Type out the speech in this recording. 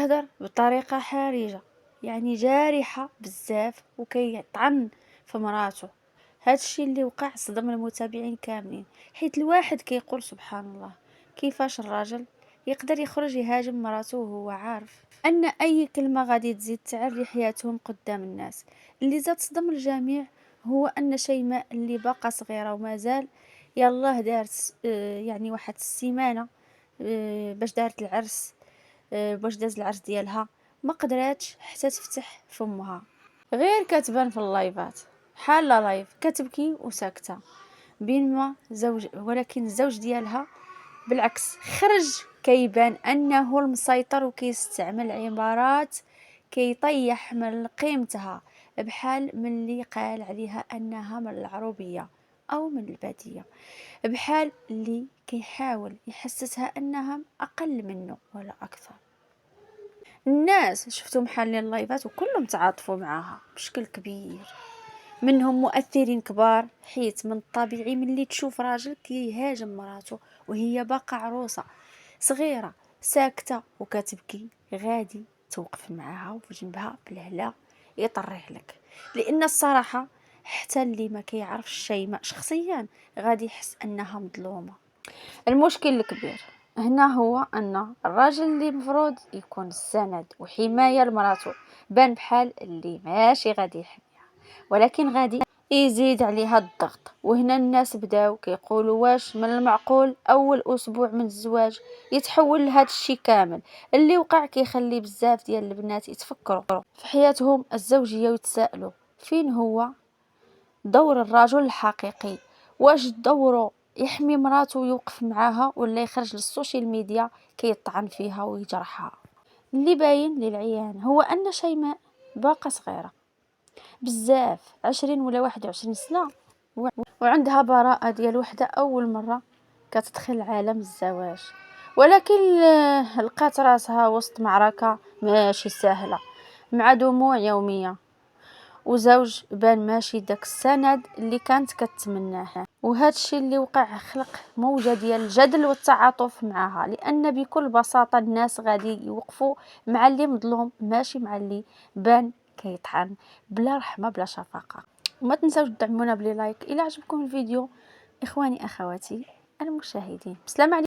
يهدر بطريقة حرجة، يعني جارحة بزاف، وكيطعن في مراته. هادشي اللي وقع صدم المتابعين كاملين، حيت الواحد كيقول سبحان الله، كيفاش الراجل يقدر يخرج يهاجم مراته وهو عارف ان اي كلمة غادي تزيد تعري حياتهم قدام الناس. اللي زاد صدم الجميع هو ان شيماء اللي باقا صغيرة ومازال يالله دارت يعني واحد السيمانة باش دارت العرس، باش داز العرس ديالها، ما قدراتش حتى تفتح فمها، غير كتبان في اللايفات حالة لايف كتبكي وساكتة بينما زوج، ولكن الزوج ديالها بالعكس خرج كيبان انه المسيطر وكيستعمل عبارات كيطيح من قيمتها، بحال من اللي قال عليها انها من العروبية او من البادية، بحال اللي كيحاول يحسسها انها اقل منه ولا اكثر. الناس شفتهم حالين اللايفات وكلهم تعاطفوا معاها بشكل كبير، منهم مؤثرين كبار، حيت من الطبيعي ملي تشوف راجل كيهاجم مراته وهي باقا عروسة صغيرة ساكتة وكتبكي، غادي توقف معاها وفي جنبها بالهلا يطريه لك. لان الصراحة حتى اللي ما كيعرفش شيماء شخصيا غادي يحس انها مظلومة. المشكل الكبير هنا هو ان الراجل اللي مفروض يكون السند وحماية لمراته بان بحال اللي ماشي غادي يحميها، ولكن غادي يزيد عليها الضغط. وهنا الناس بداو كيقولوا واش من المعقول اول اسبوع من الزواج يتحول لهذا الشيء كامل اللي وقع، كيخلي بزاف ديال البنات يتفكروا في حياتهم الزوجيه ويتسائلوا فين هو دور الرجل الحقيقي. واش دوره يحمي مراته ويوقف معاها، ولا يخرج للسوشيال ميديا كيطعن فيها ويجرحها؟ اللي باين للعيان هو ان شيماء باقا صغيره بزاف، 20 ولا 21 سنه، وعندها براءه ديال وحده اول مره كتدخل عالم الزواج، ولكن لقات راسها وسط معركه ماشي سهله مع دموع يوميه وزوج بان ماشي داك السند اللي كانت كتمناه. وهذا الشيء اللي وقع خلق موجة ديال الجدل والتعاطف معها، لان بكل بساطة الناس غادي يوقفوا مع اللي مظلوم ماشي مع اللي بان كيطعن بلا رحمة بلا شفقة. وما تنساوش تدعمونا بلي لايك الى عجبكم الفيديو. اخواني اخواتي المشاهدين، بسلامة عليكم.